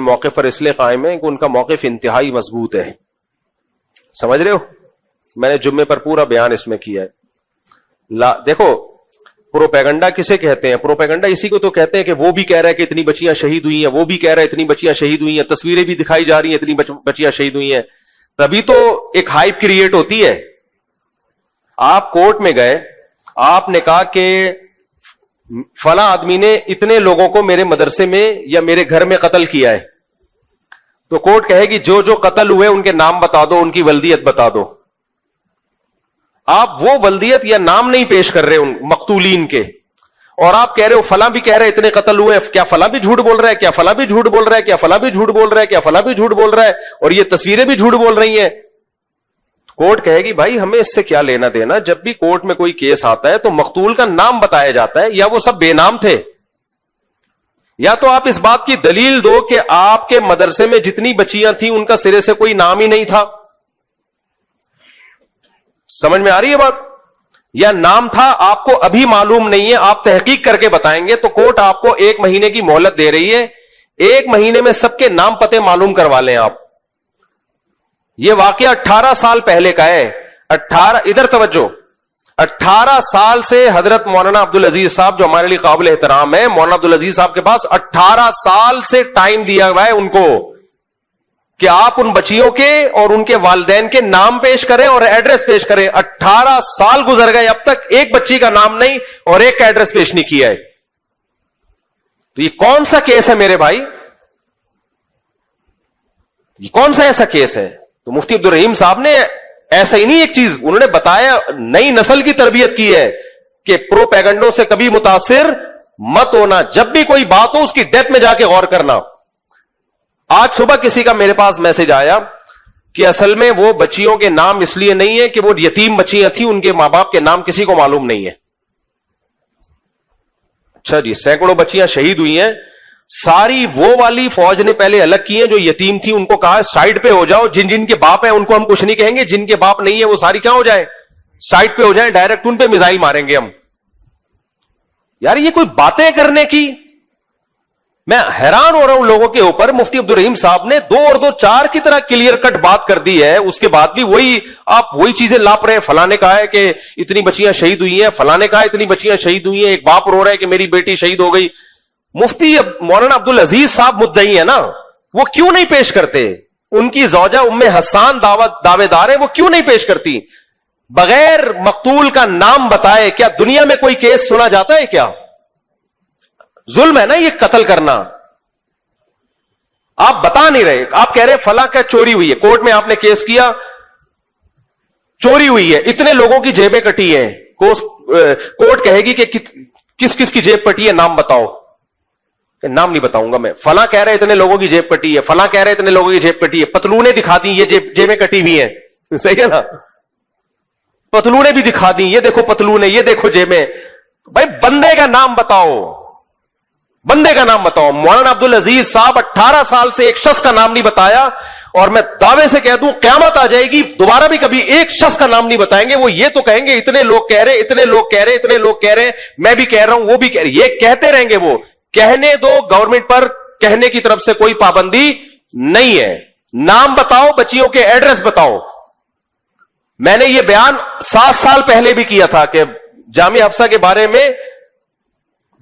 موقف پر اس لیے قائم ہے کہ ان کا موقف انتہائی مضبوط ہے. سمجھ رہے ہو؟ میں نے جمعے پر پورا بیان اس میں کیا ہے. دیکھو پروپیگنڈا کسے کہتے ہیں؟ پروپیگنڈا اسی کو تو کہتے ہیں کہ وہ بھی کہہ رہا ہے کہ اتنی بچیاں شہید ہوئی ہیں, وہ بھی کہہ رہا ہے اتنی بچیاں شہید ہوئی ہیں, تصویریں بھی دکھائی جا رہی ہیں اتنی بچیاں شہید ہوئی ہیں. تبھی تو ایک ہائپ کریٹ ہوتی ہے. آپ کورٹ میں گئے, آپ نے کہا کہ فلاں آدمی نے اتنے لوگوں کو میرے مدرسے میں یا میرے گھر میں قتل کیا ہے, تو کورٹ کہے گی جو جو قتل ہوئے ان کے نام بتا دو, ان کی ولدیت بتا دو. آپ وہ ولدیت یا نام نہیں پیش کر رہے ان مقتولین کے, اور آپ کہہ رہے ہو فلاں بھی کہہ رہے اتنے قتل ہوئے, کیا فلاں بھی جھوٹ بول رہا ہے, کیا فلاں بھی جھوٹ بول رہا ہے, کیا فلاں بھی جھوٹ بول رہا ہے, کیا فلاں بھی جھوٹ بول رہا ہے, اور یہ تصویریں بھی جھوٹ بول رہی ہیں. کورٹ کہے گی بھائی ہمیں اس سے کیا لینا دینا, جب بھی کورٹ میں کوئی کیس آتا ہے تو مقتول کا نام بتایا جاتا ہے, یا وہ سب بے نام تھے, یا تو آپ اس بات کی دلیل دو کہ آپ کے مدرسے میں جتنی بچیاں تھیں ان کا سرے سے کوئی نام ہی نہیں تھا. سمجھ میں آ رہی ہے بات؟ یا نام تھا آپ کو ابھی معلوم نہیں ہے, آپ تحقیق کر کے بتائیں گے, تو کورٹ آپ کو 1 مہینے کی مہلت دے رہی ہے, 1 مہینے میں سب کے نام پتے معلوم کروا لیں آپ. یہ واقعہ 18 سال پہلے کا ہے. 18 ادھر توجہ, 18 سال سے حضرت مولانا عبدالعزیز صاحب جو ہمارے لیے قابل احترام ہے, مولانا عبدالعزیز صاحب کے پاس 18 سال سے ٹائم دیا ہوا ہے ان کو کہ آپ ان بچیوں کے اور ان کے والدین کے نام پیش کریں اور ایڈریس پیش کریں. 18 سال گزر گئے, اب تک ایک بچی کا نام نہیں اور ایک کا ایڈریس پیش نہیں کیا ہے. تو یہ کون سا کیس ہے میرے بھائی؟ یہ کون سا ایسا کیس ہے؟ تو مفتی عبدالرحیم صاحب نے ایسا ہی نہیں, ایک چیز انہوں نے بتایا, نئی نسل کی تربیت کی ہے کہ پروپیگنڈوں سے کبھی متاثر مت ہونا, جب بھی کوئی بات ہو اس کی ڈیپتھ میں جا کے غور کرنا. آج صبح کسی کا میرے پاس میسج آیا کہ اصل میں وہ بچیوں کے نام اس لیے نہیں ہے کہ وہ یتیم بچیاں تھیں, ان کے ماں باپ کے نام کسی کو معلوم نہیں ہے. اچھا جی, سینکڑوں بچیاں شہید ہوئی ہیں, ساری وہ والی فوج نے پہلے الگ کی ہیں جو یتیم تھی, ان کو کہا سائڈ پہ ہو جاؤ, جن جن کے باپ ہیں ان کو ہم کچھ نہیں کہیں گے, جن کے باپ نہیں ہے وہ ساری کیا ہو جائے, سائڈ پہ ہو جائیں, ڈائریکٹ ان پہ میزائل ماریں گے ہم. یار یہ کوئی باتیں کرنے کی, میں حیران ہو رہا ہوں لوگوں کے اوپر. مفتی عبدالرحیم صاحب نے 2 اور 2 4 کی طرح کلیئر کٹ بات کر دی ہے, اس کے بعد بھی وہی آپ وہی چیزیں لاپ رہے ہیں. فلاں نے کہا ہے کہ اتنی بچیاں شہید ہوئی ہیں, فلاں نے کہا اتنی بچیاں شہید ہوئی ہیں, ایک باپ رو رہا ہے کہ میری بیٹی شہید ہو گئی. مفتی مولانا عبدالعزیز صاحب مدعی ہے نا, وہ کیوں نہیں پیش کرتے؟ ان کی زوجہ ام حسان دعوے دار ہے, وہ کیوں نہیں پیش کرتی؟ بغیر مقتول کا نام بتائے کیا دنیا میں کوئی کیس سنا جاتا ہے کیا؟ ظلم ہے نا یہ قتل کرنا. آپ بتا نہیں رہے, آپ کہہ رہے فلاں کا چوری ہوئی ہے, کورٹ میں آپ نے کیس کیا چوری ہوئی ہے, اتنے لوگوں کی جیبیں کٹی ہیں, کورٹ کہے گی کہ کس کس کی جیب کٹی ہے, نام بتاؤ. نام نہیں بتاؤں گا میں. فلاں کہہ رہے اتنے لوگوں کی جیب کٹی ہے, فلاں کہہ رہے اتنے لوگوں کی جیب کٹی ہے, پتلونیں دکھا دی یہ جیبیں کٹی ہوئی ہیں. صحیح ہے نا, پتلونیں بھی دکھا دی, یہ دیکھو پتلونیں, یہ دیکھو جیبیں. بھائی بندے کا نام بتاؤ, بندے کا نام بتاؤ. مولانا عبدالعزیز صاحب 18 سال سے ایک شخص کا نام نہیں بتایا, اور میں دعوے سے کہہ دوں قیامت آ جائے گی دوبارہ بھی کبھی ایک شخص کا نام نہیں بتائیں گے. وہ یہ تو کہیں گے اتنے لوگ کہہ رہے, اتنے لوگ کہہ رہے, اتنے لوگ کہہ رہے, میں بھی کہہ رہا ہوں, وہ بھی کہہ رہے, یہ کہتے رہیں گے. وہ کہنے دو, گورنمنٹ پر کہنے کی طرف سے کوئی پابندی نہیں ہے. نام بتاؤ, بچیوں کے ایڈریس بتاؤ. میں نے یہ بیان 7 سال پہلے بھی کیا تھا کہ جامعہ حفصہ کے بارے میں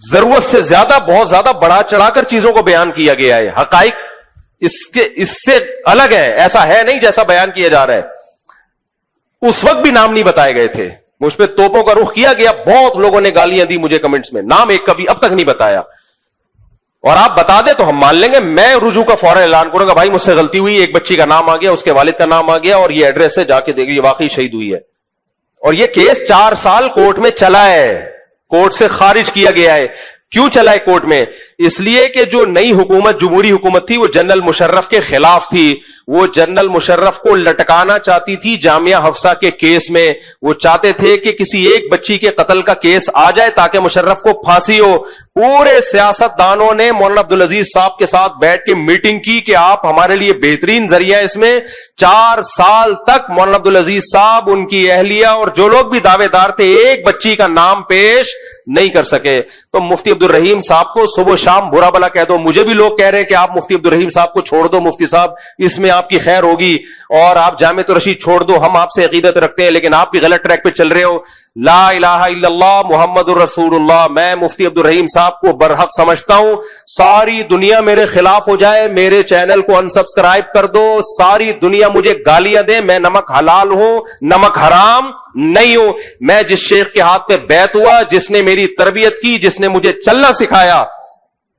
ضرورت سے زیادہ, بہت زیادہ بڑھا چڑھا کر چیزوں کو بیان کیا گیا ہے. حقائق اس سے الگ ہے, ایسا ہے نہیں جیسا بیان کیا جا رہا ہے. اس وقت بھی نام نہیں بتائے گئے تھے, مجھ پہ توپوں کا رخ کیا گیا, بہت لوگوں نے گالیاں دی مجھے کمنٹس میں, نام ایک کبھی اب تک نہیں بتایا. اور آپ بتا دیں تو ہم مان لیں گے, میں رجوع کا فوراً اعلان کروں گا, بھائی مجھ سے غلطی ہوئی, ایک بچی کا نام آ گیا, اس کے والد کا نام آ گیا, اور یہ ایڈریس ہے, جا کے دیکھیے یہ واقعی شہید ہوئی ہے. اور یہ کیس 4 سال کورٹ میں چلا ہے, کورٹ سے خارج کیا گیا ہے. کیوں چلا ہے کورٹ میں؟ اس لیے کہ جو نئی حکومت, جمہوری حکومت تھی, وہ جنرل مشرف کے خلاف تھی. وہ جنرل مشرف کو لٹکانا چاہتی تھی جامعہ حفصہ کے کیس میں. وہ چاہتے تھے کہ کسی ایک بچی کے قتل کا کیس آ جائے تاکہ مشرف کو پھانسی ہو. پورے سیاست دانوں نے مولانا عبدالعزیز صاحب کے ساتھ بیٹھ کے میٹنگ کی کہ آپ ہمارے لیے بہترین ذریعہ. اس میں 4 سال تک مولانا عبدالعزیز صاحب, ان کی اہلیہ اور جو لوگ بھی دعوے دار تھے, ایک بچی کا نام پیش نہیں کر سکے. تو مفتی عبدالرحیم صاحب کو صبح و شام برا بلا کہہ دو. مجھے بھی لوگ کہہ رہے ہیں کہ آپ مفتی عبدالرحیم صاحب کو چھوڑ دو مفتی صاحب, اس میں آپ کی خیر ہوگی, اور آپ جامعۃ الرشید چھوڑ دو, ہم آپ سے عقیدت رکھتے ہیں لیکن آپ بھی غلط ٹریک پہ چل رہے ہو. لا الہ الا اللہ محمد الرسول اللہ. میں مفتی عبدالرحیم صاحب کو برحق سمجھتا ہوں. ساری دنیا میرے خلاف ہو جائے, میرے چینل کو انسبسکرائب کر دو, ساری دنیا مجھے گالیاں دے, میں نمک حلال ہوں, نمک حرام نہیں ہوں. میں جس شیخ کے ہاتھ پہ بیعت ہوا, جس نے میری تربیت کی, جس نے مجھے چلنا سکھایا,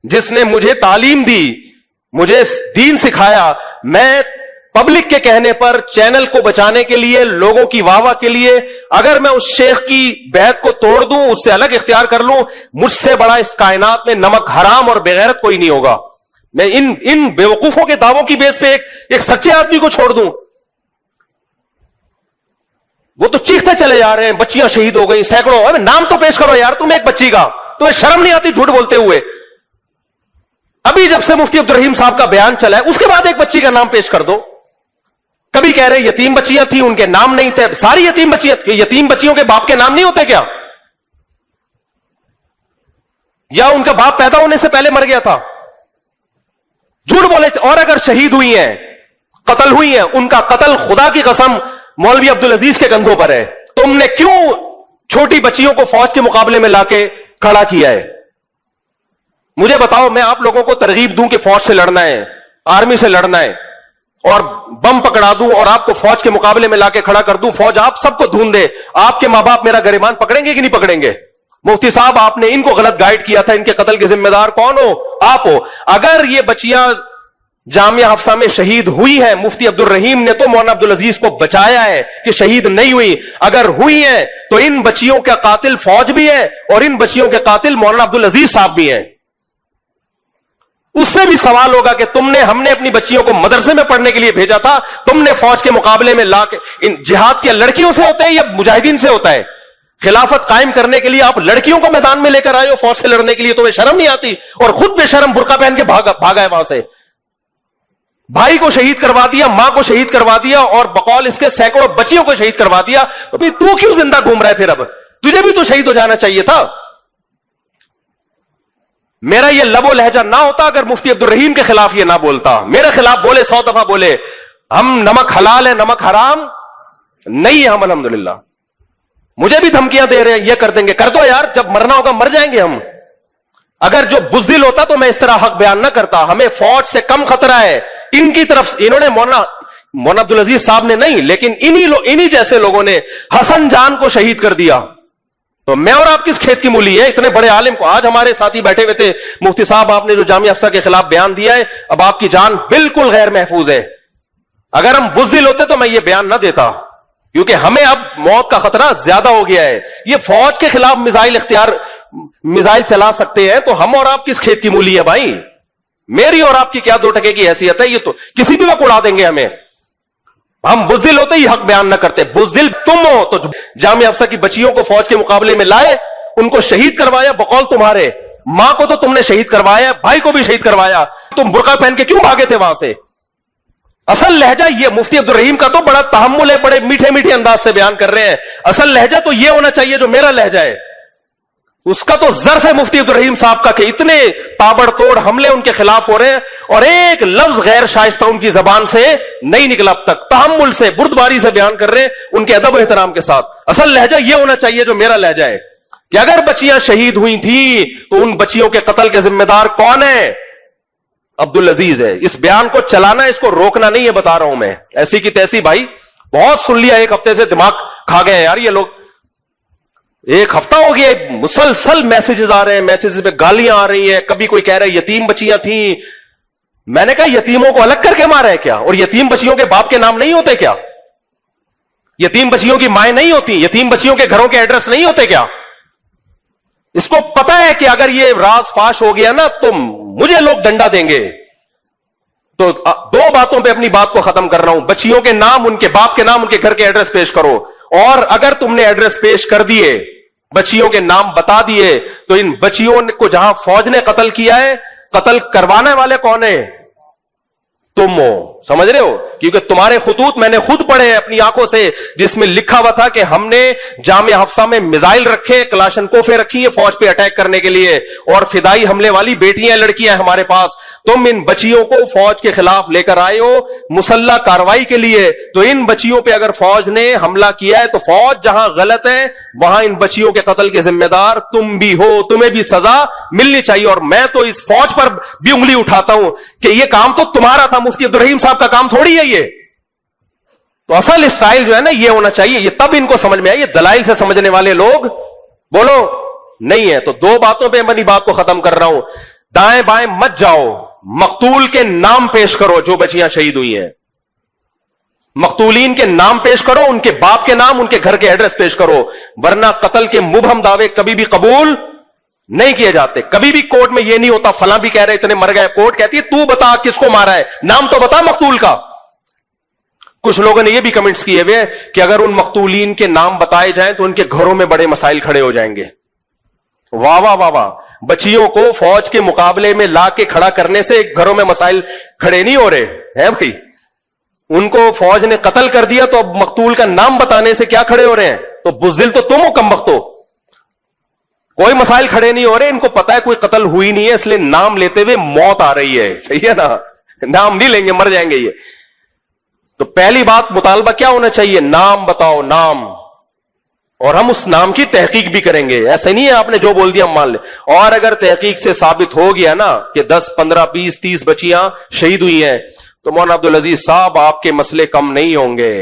جس نے مجھے تعلیم دی, مجھے دین سکھایا, میں پبلک کے کہنے پر, چینل کو بچانے کے لیے, لوگوں کی واہ واہ کے لیے, اگر میں اس شیخ کی بیعت کو توڑ دوں, اس سے الگ اختیار کر لوں, مجھ سے بڑا اس کائنات میں نمک حرام اور بغیرت کوئی نہیں ہوگا. میں ان بیوقوفوں کے دعووں کی بیس پہ ایک سچے آدمی کو چھوڑ دوں. وہ تو چیختے چلے جا رہے ہیں بچیاں شہید ہو گئی سینکڑوں. ارے نام تو پیش کرو یار تم ایک بچی کا, تمہیں شرم نہیں آتی جھوٹ بولتے ہوئے؟ ابھی جب سے مفتی عبدالرحیم صاحب کا بیان چلا ہے اس کے بعد ایک بچی کا نام پیش کر دو. کبھی کہہ رہے یتیم بچیاں تھیں, ان کے نام نہیں تھے. ساری یتیم بچیاں, یتیم بچیوں کے باپ کے نام نہیں ہوتے کیا؟ یا ان کا باپ پیدا ہونے سے پہلے مر گیا تھا؟ جھوٹ بولے. اور اگر شہید ہوئی ہیں, قتل ہوئی ہیں, ان کا قتل خدا کی قسم مولوی عبدالعزیز کے کندھوں پر ہے. تم نے کیوں چھوٹی بچیوں کو فوج کے مقابلے میں لا کے کھڑا کیا ہے؟ مجھے بتاؤ, میں آپ لوگوں کو ترغیب دوں کہ فوج سے لڑنا ہے, آرمی سے لڑنا ہے, اور بم پکڑا دوں اور آپ کو فوج کے مقابلے میں لا کے کھڑا کر دوں, فوج آپ سب کو ڈھونڈ دے, آپ کے ماں باپ میرا گریبان پکڑیں گے کہ نہیں پکڑیں گے؟ مفتی صاحب آپ نے ان کو غلط گائیڈ کیا تھا, ان کے قتل کے ذمہ دار کون ہو؟ آپ ہو. اگر یہ بچیاں جامعہ حفصہ میں شہید ہوئی ہیں, مفتی عبدالرحیم نے تو مولانا عبدالعزیز کو بچایا ہے کہ شہید نہیں ہوئی. اگر ہوئی ہیں تو ان بچیوں کا قاتل فوج بھی ہے, اور ان بچیوں کے قاتل مولانا عبدالعزیز صاحب بھی ہیں. اس سے بھی سوال ہوگا کہ ہم نے اپنی بچیوں کو مدرسے میں پڑھنے کے لیے بھیجا تھا, تم نے فوج کے مقابلے میں لا کے, ان جہاد کیا لڑکیوں سے ہوتا ہے یا مجاہدین سے ہوتا ہے؟ خلافت قائم کرنے کے لیے آپ لڑکیوں کو میدان میں لے کر آئے ہو فوج سے لڑنے کے لیے, تمہیں شرم نہیں آتی؟ اور خود بے شرم برقع پہن کے بھاگا ہے وہاں سے. بھائی کو شہید کروا دیا, ماں کو شہید کروا دیا, اور بقول اس کے سینکڑوں بچیوں کو شہید کروا دیا. تو پھر تو کیوں زندہ گھوم رہا ہے؟ پھر اب تجھے بھی تو شہید ہو جانا چاہیے تھا. میرا یہ لب و لہجہ نہ ہوتا اگر مفتی عبدالرحیم کے خلاف یہ نہ بولتا. میرے خلاف بولے 100 دفعہ بولے, ہم نمک حلال ہے نمک حرام نہیں ہے ہم الحمدللہ. مجھے بھی دھمکیاں دے رہے ہیں یہ کر دیں گے. کر دو یار, جب مرنا ہوگا مر جائیں گے ہم. اگر جو بزدل ہوتا تو میں اس طرح حق بیان نہ کرتا. ہمیں فوج سے کم خطرہ ہے. ان کی طرف انہوں نے مولانا عبدالعزیز صاحب نے نہیں, لیکن انہی جیسے لوگوں نے حسن جان کو شہید کر دیا. تو میں اور آپ کس کھیت کی مولی ہے؟ اتنے بڑے عالم کو, آج ہمارے ساتھی بیٹھے ہوئے تھے, مفتی صاحب آپ نے جو جامعہ حفصہ کے خلاف بیان دیا ہے, اب آپ کی جان بالکل غیر محفوظ ہے. اگر ہم بزدل ہوتے تو میں یہ بیان نہ دیتا, کیونکہ ہمیں اب موت کا خطرہ زیادہ ہو گیا ہے. یہ فوج کے خلاف میزائل چلا سکتے ہیں, تو ہم اور آپ کس کھیت کی مولی ہے بھائی؟ میری اور آپ کی کیا 2 ٹکے کی حیثیت ہے؟ یہ تو کسی بھی وقت اڑا دیں گے ہمیں. ہم بزدل ہوتے ہی حق بیان نہ کرتے. بزدل تم ہو تو جامعہ حفصہ کی بچیوں کو فوج کے مقابلے میں لائے, ان کو شہید کروایا بقول تمہارے. ماں کو تو تم نے شہید کروایا, بھائی کو بھی شہید کروایا. تم برقع پہن کے کیوں بھاگے تھے وہاں سے؟ اصل لہجہ یہ مفتی عبدالرحیم کا تو بڑا تحمل ہے, بڑے میٹھے میٹھے انداز سے بیان کر رہے ہیں. اصل لہجہ تو یہ ہونا چاہیے جو میرا لہجہ ہے. اس کا تو ظرف ہے مفتی عبدالرحیم صاحب کا کہ اتنے تابڑ توڑ حملے ان کے خلاف ہو رہے ہیں, اور ایک لفظ غیر شائستہ ان کی زبان سے نہیں نکلا اب تک. تحمل سے, بردباری سے بیان کر رہے ہیں, ان کے ادب و احترام کے ساتھ. اصل لہجہ یہ ہونا چاہیے جو میرا لہجہ ہے, کہ اگر بچیاں شہید ہوئی تھیں تو ان بچیوں کے قتل کے ذمہ دار کون ہے؟ عبدالعزیز ہے. اس بیان کو چلانا, اس کو روکنا نہیں ہے, بتا رہا ہوں میں. ایسی کی تیسی بھائی بہت سن لیا, ایک ہفتے سے دماغ کھا گئے یار یہ لوگ. ایک ہفتہ ہو گیا مسلسل میسجز آ رہے ہیں, میسجز پہ گالیاں آ رہی ہیں. کبھی کوئی کہہ رہا ہے یتیم بچیاں تھیں. میں نے کہا یتیموں کو الگ کر کے مارا ہے کیا؟ اور یتیم بچیوں کے باپ کے نام نہیں ہوتے کیا؟ یتیم بچیوں کی مائیں نہیں ہوتی؟ یتیم بچیوں کے گھروں کے ایڈریس نہیں ہوتے کیا؟ اس کو پتا ہے کہ اگر یہ راز فاش ہو گیا نا تو مجھے لوگ ڈنڈا دیں گے. تو 2 باتوں پہ اپنی بات کو ختم کر رہا ہوں. بچیوں کے نام, ان کے باپ کے نام, ان کے گھر کے ایڈریس پیش کرو. اور اگر تم نے ایڈریس پیش کر دیے, بچیوں کے نام بتا دیے, تو ان بچیوں کو جہاں فوج نے قتل کیا ہے, قتل کروانے والے کون ہیں؟ تم ہو. سمجھ رہے ہو؟ کیونکہ تمہارے خطوط میں نے خود پڑھے اپنی آنکھوں سے، جس میں لکھا ہوا تھا کہ ہم نے جامعہ حفصہ میں میزائل رکھے، کلاشنکوفیں رکھی ہیں فوج پہ اٹیک کرنے کے لیے، اور فدائی حملے والی بیٹیاں لڑکیاں ہمارے پاس، تم ان بچیوں کو فوج کے خلاف لے کر آئے ہو مسلح کاروائی کے لیے، تو ان بچیوں پہ اگر فوج نے حملہ کیا ہے تو فوج جہاں غلط ہے وہاں ان بچیوں کے قتل کے ذمہ دار تم بھی ہو، تمہیں بھی سزا ملنی چاہیے۔ اور میں تو اس فوج پر بھی انگلی اٹھاتا ہوں کہ یہ کام تو تمہارا تھا، مفتی عبدالرحیم صاحب کا کام تھوڑی ہے یہ۔ تو اصل اسٹائل جو ہے نا یہ ہونا چاہیے، یہ تب ان کو سمجھ میں آئے، یہ دلائل سے سمجھنے والے لوگ بولو نہیں ہے۔ تو دو باتوں پہ میں اپنی بات کو ختم کر رہا ہوں، دائیں بائیں مت جاؤ، مقتول کے نام پیش کرو جو بچیاں شہید ہوئی ہیں، مقتولین کے نام پیش کرو، ان کے باپ کے نام، ان کے گھر کے ایڈریس پیش کرو، ورنہ قتل کے مبہم دعوے کبھی بھی قبول نہیں کیے جاتے۔ کبھی بھی کورٹ میں یہ نہیں ہوتا فلاں بھی کہہ رہے اتنے مر گئے، کورٹ کہتی ہے تو بتا کس کو مارا ہے، نام تو بتا مقتول کا۔ کچھ لوگوں نے یہ بھی کمنٹس کیے ہوئے کہ اگر ان مقتولین کے نام بتائے جائیں تو ان کے گھروں میں بڑے مسائل کھڑے ہو جائیں گے۔ واہ واہ واہ واہ، بچیوں کو فوج کے مقابلے میں لا کے کھڑا کرنے سے گھروں میں مسائل کھڑے نہیں ہو رہے ہیں بھائی، ان کو فوج نے قتل کر دیا تو اب مقتول کا نام بتانے سے کیا کھڑے ہو رہے ہیں؟ تو بزدل تو تم ہو کم وقت ہو، کوئی مسائل کھڑے نہیں ہو رہے، ان کو پتا ہے کوئی قتل ہوئی نہیں ہے، اس لیے نام لیتے ہوئے موت آ رہی ہے، صحیح ہے نا، نام نہیں لیں گے مر جائیں گے یہ۔ تو پہلی بات مطالبہ کیا ہونا چاہیے؟ نام بتاؤ، نام، اور ہم اس نام کی تحقیق بھی کریں گے، ایسے نہیں ہے آپ نے جو بول دیا ہم مان لیں۔ اور اگر تحقیق سے ثابت ہو گیا نا کہ 10 15 20 30 بچیاں شہید ہوئی ہیں تو مولانا عبدالعزیز صاحب آپ کے مسئلے کم نہیں ہوں گے،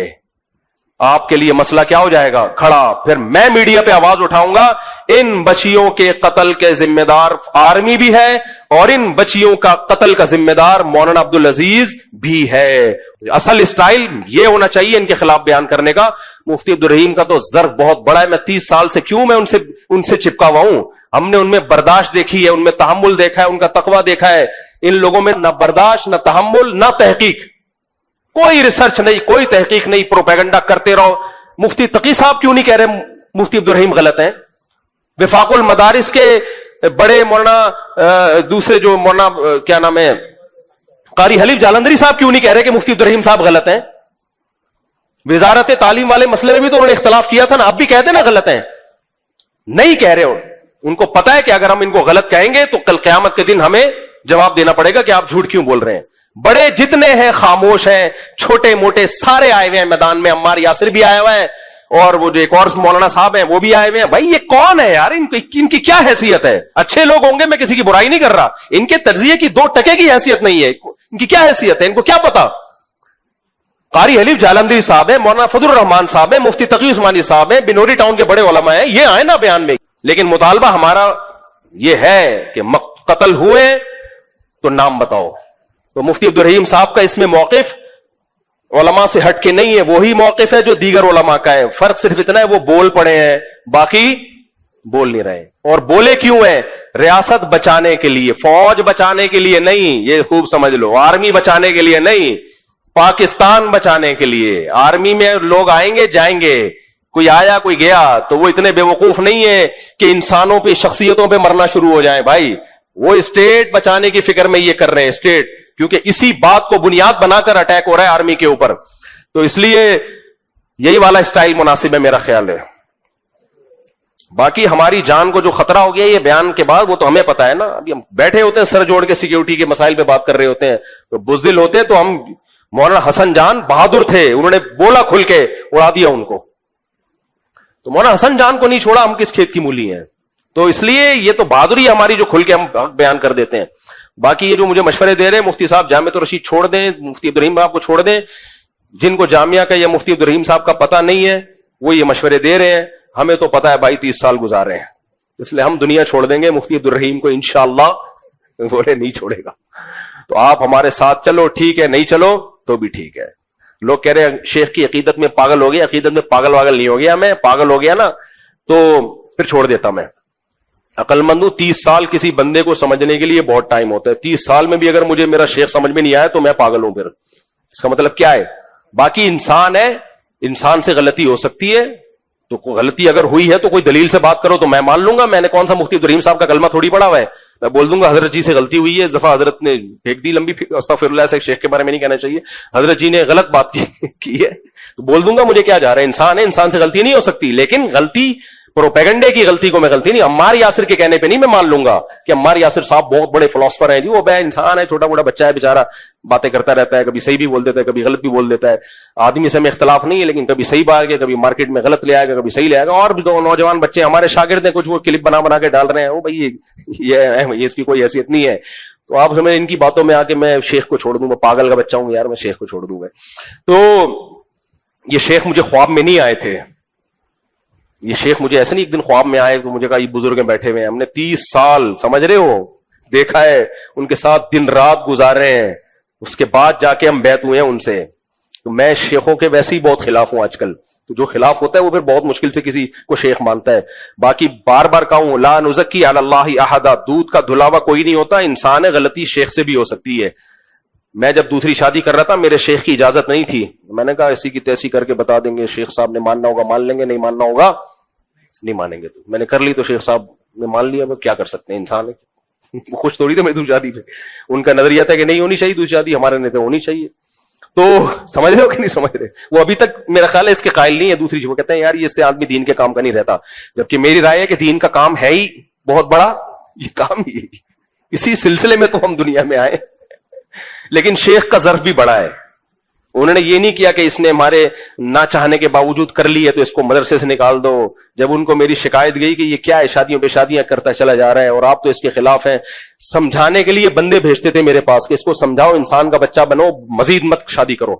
آپ کے لیے مسئلہ کیا ہو جائے گا؟ کھڑا۔ پھر میں میڈیا پہ آواز اٹھاؤں گا، ان بچیوں کے قتل کے ذمہ دار آرمی بھی ہے اور ان بچیوں کا قتل کا ذمہ دار مولانا عبدالعزیز بھی ہے۔ اصل اسٹائل یہ ہونا چاہیے ان کے خلاف بیان کرنے کا۔ مفتی عبدالرحیم کا تو ضرب بہت بڑا ہے، میں 30 سال سے کیوں میں ان سے چپکا ہوا ہوں، ہم نے ان میں برداشت دیکھی ہے، ان میں تحمل دیکھا ہے، ان کا تقویٰ دیکھا ہے۔ ان لوگوں میں نہ برداشت، نہ تحمل، نہ تحقیق، کوئی ریسرچ نہیں، کوئی تحقیق نہیں، پروپیگنڈا کرتے رہو۔ مفتی تقی صاحب کیوں نہیں کہہ رہے مفتی عبدالرحیم غلط ہیں؟ وفاق المدارس کے بڑے مولانا دوسرے جو مولانا کیا نام ہے قاری حلیف جالندری صاحب کیوں نہیں کہہ رہے کہ مفتی عبدالرحیم صاحب غلط ہیں؟ وزارت تعلیم والے مسئلے میں بھی تو انہوں نے اختلاف کیا تھا نا، اب بھی کہتے نا غلط ہیں، نہیں کہہ رہے ہو۔ ان کو پتا ہے کہ اگر ہم ان کو غلط کہیں گے تو کل قیامت کے دن ہمیں جواب دینا پڑے گا کہ آپ جھوٹ کیوں بول رہے ہیں۔ بڑے جتنے ہیں خاموش ہیں، چھوٹے موٹے سارے آئے ہوئے ہیں میدان میں، عمار یاسر بھی آیا ہوا ہے اور وہ جو ایک اور مولانا صاحب ہیں وہ بھی آئے ہوئے ہیں۔ بھائی یہ کون ہے یار، ان کی کیا حیثیت ہے؟ اچھے لوگ ہوں گے، میں کسی کی برائی نہیں کر رہا، ان کے تجزیے کی 2 ٹکے کی حیثیت نہیں ہے، ان کی کیا حیثیت ہے؟ ان کو کیا پتا؟ قاری حلیف جالندری صاحب ہیں، مولانا فضل الرحمان صاحب ہیں، مفتی تقی عثمانی صاحب ہیں، بنوری ٹاؤن کے بڑے علماء ہیں، یہ آئے نا بیان میں۔ لیکن مطالبہ ہمارا یہ ہے کہ قتل ہوئے تو نام بتاؤ۔ تو مفتی عبدالرحیم صاحب کا اس میں موقف علماء سے ہٹ کے نہیں ہے، وہی موقف ہے جو دیگر علماء کا ہے، فرق صرف اتنا ہے وہ بول پڑے ہیں، باقی بول نہیں رہے۔ اور بولے کیوں ہیں؟ ریاست بچانے کے لیے، فوج بچانے کے لیے نہیں، یہ خوب سمجھ لو، آرمی بچانے کے لیے نہیں، پاکستان بچانے کے لیے۔ آرمی میں لوگ آئیں گے جائیں گے، کوئی آیا کوئی گیا، تو وہ اتنے بے وقوف نہیں ہے کہ انسانوں پہ شخصیتوں پہ مرنا شروع ہو جائیں بھائی، وہ اسٹیٹ بچانے کی فکر میں یہ کر رہے ہیں، اسٹیٹ، کیونکہ اسی بات کو بنیاد بنا کر اٹیک ہو رہا ہے آرمی کے اوپر، تو اس لیے یہی والا اسٹائل مناسب ہے میرا خیال ہے۔ باقی ہماری جان کو جو خطرہ ہو گیا یہ بیان کے بعد وہ تو ہمیں پتا ہے نا، ابھی ہم بیٹھے ہوتے ہیں سر جوڑ کے سیکیورٹی کے مسائل پہ بات کر رہے ہوتے ہیں، تو بزدل ہوتے تو ہم مولانا حسن جان بہادر تھے، انہوں نے بولا کھل کے، اڑا دیا ان کو، تو مولانا حسن جان کو نہیں چھوڑا، ہم کس کھیت کی مولی ہیں؟ تو اس لیے یہ تو بہادری ہماری جو کھل کے ہم بیان کر دیتے ہیں۔ باقی یہ جو مجھے مشورے دے رہے ہیں مفتی صاحب جامعۃ الرشید چھوڑ دیں، مفتی عبدالرحیم صاحب کو چھوڑ دیں، جن کو جامعہ کا یا مفتی عبدالرحیم صاحب کا پتہ نہیں ہے وہ یہ مشورے دے رہے ہیں، ہمیں تو پتہ ہے بھائی 30 سال گزارے ہیں، اس لیے ہم دنیا چھوڑ دیں گے، مفتی عبدالرحیم کو انشاءاللہ بولے نہیں چھوڑے گا، تو آپ ہمارے ساتھ چلو ٹھیک ہے، نہیں چلو تو بھی ٹھیک ہے۔ لوگ کہہ رہے ہیں شیخ کی عقیدت میں پاگل ہو گیا، عقیدت میں پاگل واگل نہیں ہو گیا، میں پاگل ہو گیا نا تو پھر چھوڑ دیتا میں، عقل مند ہوں۔ 30 سال کسی بندے کو سمجھنے کے لیے بہت ٹائم ہوتا ہے، 30 سال میں بھی اگر مجھے میرا شیخ سمجھ میں نہیں آیا تو میں پاگل ہوں، پھر اس کا مطلب کیا ہے؟ باقی انسان ہے، انسان سے غلطی ہو سکتی ہے، تو کوئی غلطی اگر ہوئی ہے تو کوئی دلیل سے بات کرو تو میں مان لوں گا. میں نے کون سا مفتی عبدالرحیم صاحب کا کلمہ تھوڑی پڑھا ہوا ہے, میں بول دوں گا حضرت جی سے غلطی ہوئی ہے, اس دفعہ حضرت نے پھینک دی لمبی, استغفر اللہ, سے شیخ کے بارے میں نہیں کہنا چاہیے, حضرت جی نے غلط بات کی ہے, تو بول دوں گا مجھے کیا جا رہا ہے, انسان ہے, انسان سے غلطی نہیں ہو سکتی. لیکن غلطی پروپیگنڈے کی غلطی کو میں غلطی نہیں, عمار یاسر کے کہنے پہ نہیں میں مان لوں گا کہ عمار یاسر صاحب بہت بڑے فلاسفر ہیں جی, وہ بے انسان ہے, چھوٹا موٹا بچہ ہے بیچارہ, باتیں کرتا رہتا ہے, کبھی صحیح بھی بول دیتا ہے, کبھی غلط بھی بول دیتا ہے. آدمی سے میں اختلاف نہیں ہے, لیکن کبھی صحیح بات ہے, کبھی مارکیٹ میں غلط لے آئے گا, کبھی صحیح لے آئے گا. اور بھی دو نوجوان بچے ہمارے شاگرد ہیں, کچھ وہ کلپ بنا کے ڈال رہے ہیں, وہ بھائی یہ اس کی کوئی حیثیت نہیں ہے. تو آپ ہمیں ان کی باتوں میں آ کے میں شیخ کو چھوڑ دوں, میں پاگل کا بچہ ہوں یار, میں شیخ کو چھوڑ دوں گا. تو یہ شیخ مجھے خواب میں نہیں آئے تھے, یہ شیخ مجھے ایسے نہیں ایک دن خواب میں آئے تو مجھے کہا یہ بزرگ بیٹھے ہوئے ہیں, ہم نے 30 سال سمجھ رہے ہو دیکھا ہے, ان کے ساتھ دن رات گزارے ہیں, اس کے بعد جا کے ہم بیعت ہوئے ہیں ان سے. تو میں شیخوں کے ویسے ہی بہت خلاف ہوں آج کل, تو جو خلاف ہوتا ہے وہ پھر بہت مشکل سے کسی کو شیخ مانتا ہے. باقی بار بار کہوں, لا نزکی علی اللہ احدا, دودھ کا دھلاوا کوئی نہیں ہوتا, انسان ہے, غلطی شیخ سے بھی ہو سکتی ہے. میں جب دوسری شادی کر رہا تھا میرے شیخ کی اجازت نہیں تھی, میں نے کہا ایسی کی تیسی کر کے بتا دیں گے, شیخ صاحب نے ماننا ہوگا مان لیں گے, نہیں ماننا ہوگا نہیں مانیں گے. تو میں نے کر لی, تو شیخ صاحب نے مان لیا, وہ کیا کر سکتے ہیں, انسان ہے, وہ خوش تھوڑی تھے میری دوسری شادی پہ. ان کا نظریہ تھا کہ نہیں ہونی چاہیے دوسری شادی, ہمارے نہیں تو ہونی چاہیے. تو سمجھ رہے ہو کہ نہیں سمجھ رہے, وہ ابھی تک میرا خیال ہے اس کے قائل نہیں ہے دوسری. وہ کہتے ہیں یار یہ اس سے آدمی دین کے کام کا نہیں رہتا, جبکہ میری رائے ہے کہ دین کا کام ہے ہی بہت بڑا, یہ کام ہی اسی سلسلے میں تو ہم دنیا میں آئے. لیکن شیخ کا ظرف بھی بڑا ہے, انہوں نے یہ نہیں کیا کہ اس نے ہمارے نہ چاہنے کے باوجود کر لی ہے تو اس کو مدرسے سے نکال دو. جب ان کو میری شکایت گئی کہ یہ کیا ہے, شادیوں پہ شادیاں کرتا چلا جا رہا ہے اور آپ تو اس کے خلاف ہیں, سمجھانے کے لیے بندے بھیجتے تھے میرے پاس کہ اس کو سمجھاؤ, انسان کا بچہ بنو, مزید مت شادی کرو.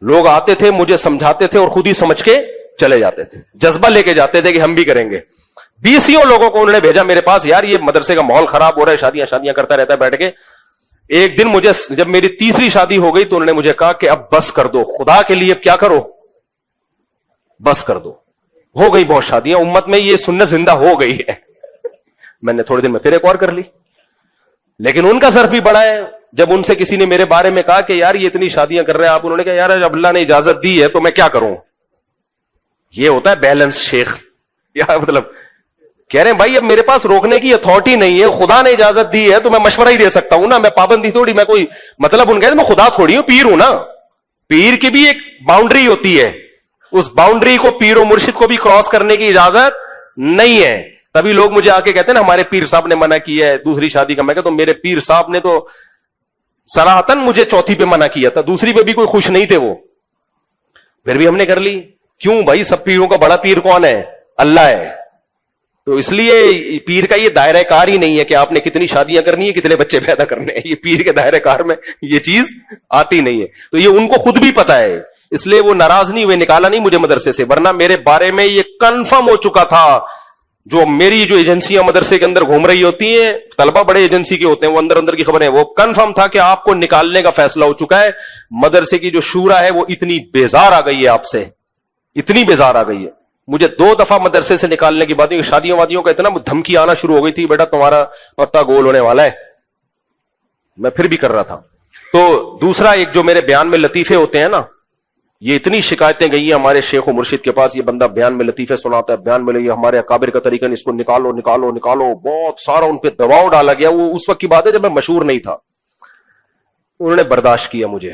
لوگ آتے تھے, مجھے سمجھاتے تھے اور خود ہی سمجھ کے چلے جاتے تھے, جذبہ لے کے جاتے تھے کہ ہم بھی کریں گے. 20 لوگوں کو انہوں نے بھیجا میرے پاس, یار یہ مدرسے کا ماحول خراب ہو رہا ہے, شادیاں کرتا رہتا ہے بیٹھ کے. ایک دن مجھے جب میری تیسری شادی ہو گئی تو انہوں نے مجھے کہا کہ اب بس کر دو, خدا کے لیے اب کیا کرو, بس کر دو, ہو گئی بہت شادیاں, امت میں یہ سنت زندہ ہو گئی ہے. میں نے تھوڑے دن میں پھر ایک اور کر لی, لیکن ان کا ظرف بھی بڑا ہے. جب ان سے کسی نے میرے بارے میں کہا کہ یار یہ اتنی شادیاں کر رہے ہیں آپ, انہوں نے کہا یار اب اللہ نے اجازت دی ہے تو میں کیا کروں. یہ ہوتا ہے بیلنس شیخ, یا مطلب کہہ رہے ہیں بھائی اب میرے پاس روکنے کی اتھارٹی نہیں ہے, خدا نے اجازت دی ہے تو میں مشورہ ہی دے سکتا ہوں نا, میں پابندی تھوڑی, میں کوئی مطلب ان کہتے میں خدا تھوڑی ہوں, پیر ہوں نا. پیر کی بھی ایک باؤنڈری ہوتی ہے, اس باؤنڈری کو پیر و مرشد کو بھی کراس کرنے کی اجازت نہیں ہے. تبھی لوگ مجھے آ کے کہتے ہیں نا ہمارے پیر صاحب نے منع کیا ہے دوسری شادی کا. میں کہتا ہوں میرے پیر صاحب نے تو صراحتاً مجھے چوتھی پہ منع کیا تھا, دوسری پہ بھی کوئی خوش نہیں تھے وہ, پھر بھی ہم نے کر لی. کیوں بھائی, سب پیروں کا بڑا پیر کون ہے, اللہ ہے. تو اس لیے پیر کا یہ دائرہ کار ہی نہیں ہے کہ آپ نے کتنی شادیاں کرنی ہے, کتنے بچے پیدا کرنے ہیں, یہ پیر کے دائرہ کار میں یہ چیز آتی نہیں ہے. تو یہ ان کو خود بھی پتا ہے, اس لیے وہ ناراض نہیں ہوئے, نکالا نہیں مجھے مدرسے سے, ورنہ میرے بارے میں یہ کنفرم ہو چکا تھا. جو میری جو ایجنسیاں مدرسے کے اندر گھوم رہی ہوتی ہیں, طلبہ بڑے ایجنسی کے ہوتے ہیں, وہ اندر کی خبریں, وہ کنفرم تھا کہ آپ کو نکالنے کا فیصلہ ہو چکا ہے. مدرسے کی جو شورا ہے وہ اتنی بیزار آ گئی ہے آپ سے, اتنی بیزار آ گئی ہے. مجھے 2 دفعہ مدرسے سے نکالنے کی بات, شادیوں وادیوں کا اتنا دھمکی آنا شروع ہو گئی تھی, بیٹا تمہارا پتہ گول ہونے والا ہے. میں پھر بھی کر رہا تھا. تو دوسرا ایک جو میرے بیان میں لطیفے ہوتے ہیں نا, یہ اتنی شکایتیں گئی ہیں ہمارے شیخ و مرشد کے پاس, یہ بندہ بیان میں لطیفے سناتا ہے, بیان میں یہ ہمارے اکابر کا طریقہ, اس کو نکالو نکالو نکالو, بہت سارا ان پہ دباؤ ڈالا گیا. وہ اس وقت کی بات ہے جب میں مشہور نہیں تھا. انہوں نے برداشت کیا مجھے,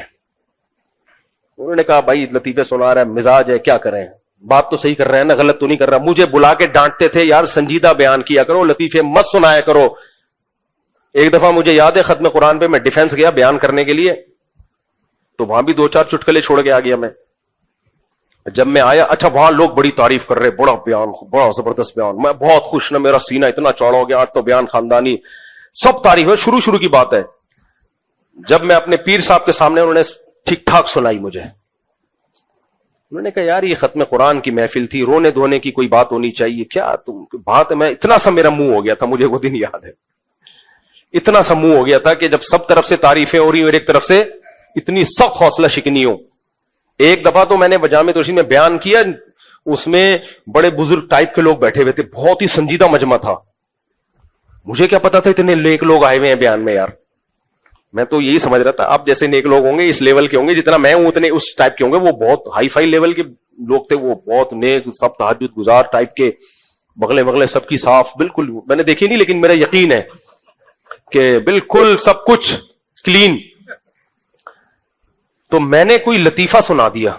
انہوں نے کہا بھائی لطیفے سنا رہا ہے, مزاج ہے, کیا کریں, بات تو صحیح کر رہے ہیں نا, غلط تو نہیں کر رہا. مجھے بلا کے ڈانٹتے تھے, یار سنجیدہ بیان کیا کرو, لطیفے مت سنایا کرو. ایک دفعہ مجھے یاد ہے ختم قرآن پہ میں ڈیفینس گیا بیان کرنے کے لیے, تو وہاں بھی 2-4 چٹکلے چھوڑ کے آ گیا میں. جب میں آیا, اچھا وہاں لوگ بڑی تعریف کر رہے, بڑا بیان, بڑا زبردست بیان, میں بہت خوش نا, میرا سینہ اتنا چوڑا ہو گیا, آج تو بیان خاندانی, سب تعریف ہے, شروع کی بات ہے. جب میں اپنے پیر صاحب کے سامنے, انہوں نے ٹھیک ٹھاک سنائی مجھے. انہوں نے کہا یار یہ ختم قرآن کی محفل تھی, رونے دھونے کی کوئی بات ہونی چاہیے, کیا تم بات, میں اتنا سا میرا منہ ہو گیا تھا, مجھے وہ دن یاد ہے, اتنا سا منہ ہو گیا تھا کہ جب سب طرف سے تعریفیں ہو رہی اور ایک طرف سے اتنی سخت حوصلہ شکنی ہو. ایک دفعہ تو میں نے جامع توسیع میں بیان کیا, اس میں بڑے بزرگ ٹائپ کے لوگ بیٹھے ہوئے تھے, بہت ہی سنجیدہ مجمع تھا. مجھے کیا پتا تھا اتنے نیک لوگ آئے ہوئے ہیں بیان میں یار. میں تو یہی سمجھ رہا تھا آپ جیسے نیک لوگ ہوں گے اس لیول کے ہوں گے جتنا میں ہوں اتنے اس ٹائپ کے ہوں گے. وہ بہت ہائی فائی لیول کے لوگ تھے, وہ بہت نیک, سب تہجد گزار ٹائپ کے, بغلیں سب کی صاف, بالکل میں نے دیکھی نہیں لیکن میرا یقین ہے کہ بالکل سب کچھ کلین. تو میں نے کوئی لطیفہ سنا دیا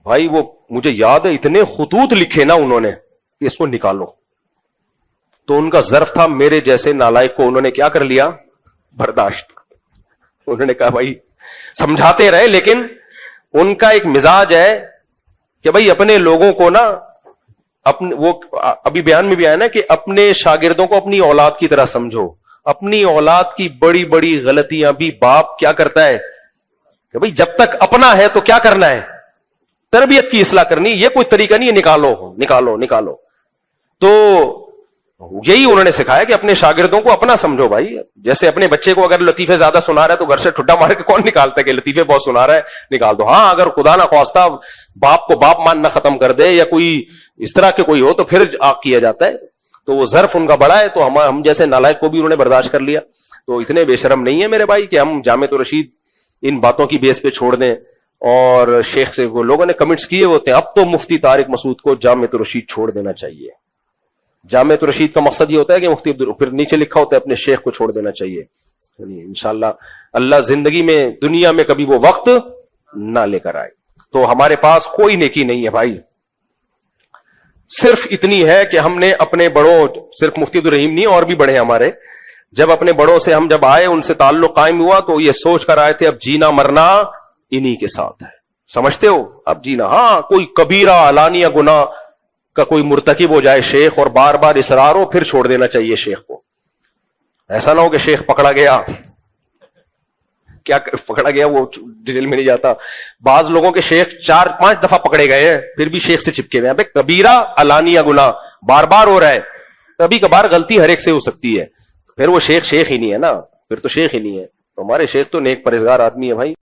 بھائی, وہ مجھے یاد ہے اتنے خطوط لکھے نا انہوں نے کہ اس کو نکالو. تو ان کا ظرف تھا میرے جیسے نالائق کو انہوں نے کیا کر لیا, برداشت. انہوں نے کہا بھائی سمجھاتے رہے, لیکن ان کا ایک مزاج ہے کہ بھائی اپنے لوگوں کو نا اپنے, وہ ابھی بیان میں بھی آیا نا کہ اپنے شاگردوں کو اپنی اولاد کی طرح سمجھو. اپنی اولاد کی بڑی بڑی غلطیاں بھی باپ کیا کرتا ہے کہ بھئی جب تک اپنا ہے تو کیا کرنا ہے, تربیت کی اصلاح کرنی. یہ کوئی طریقہ نہیں ہے نکالو. تو یہی انہوں نے سکھایا کہ اپنے شاگردوں کو اپنا سمجھو بھائی. جیسے اپنے بچے کو اگر لطیفے زیادہ سنا رہا ہے تو گھر سے ٹھڈا مار کے کون نکالتا ہے کہ لطیفے بہت سنا رہا ہے نکال دو. ہاں اگر خدا نہ خواستہ باپ کو باپ ماننا ختم کر دے یا کوئی اس طرح کے کوئی ہو تو پھر آگ کیا جاتا ہے. تو وہ ظرف ان کا بڑا ہے, تو ہم جیسے نالائق کو بھی انہوں نے برداشت کر لیا. تو اتنے بے شرم نہیں ہے میرے بھائی کہ ہم جامعۃ الرشید ان باتوں کی بیس پہ چھوڑ دیں. اور شیخ سے وہ لوگوں نے کمنٹس کیے ہوتے ہیں اب تو مفتی طارق مسعود کو جامعۃ الرشید چھوڑ دینا چاہیے. جامعۃ الرشید کا مقصد یہ ہوتا ہے کہ مفتی پھر نیچے لکھا ہوتا ہے اپنے شیخ کو چھوڑ دینا چاہیے. انشاءاللہ اللہ زندگی میں دنیا میں کبھی وہ وقت نہ لے کر آئے. تو ہمارے پاس کوئی نیکی نہیں ہے بھائی, صرف اتنی ہے کہ ہم نے اپنے بڑوں, صرف مفتی عبدالرحیم نہیں اور بھی بڑے ہمارے, جب اپنے بڑوں سے ہم جب آئے ان سے تعلق قائم ہوا تو یہ سوچ کر آئے تھے اب جینا مرنا انہی کے ساتھ ہے. سمجھتے ہو اب جینا, ہاں کوئی کبیرہ علانیہ گناہ کا کوئی مرتکب ہو جائے شیخ اور بار بار اصرار ہو پھر چھوڑ دینا چاہیے شیخ کو. ایسا نہ ہو کہ شیخ پکڑا گیا, کیا پکڑا گیا وہ ڈیٹیل میں نہیں جاتا. بعض لوگوں کے شیخ 4-5 دفعہ پکڑے گئے ہیں پھر بھی شیخ سے چپکے ہوئے ہیں. کبیرہ علانیہ گناہ بار بار ہو رہا ہے, کبھی کبھار غلطی ہر ایک سے ہو سکتی ہے, پھر وہ شیخ ہی نہیں ہے نا, پھر تو شیخ ہی نہیں ہے. تو ہمارے شیخ تو نیک پرہیزگار آدمی ہے بھائی.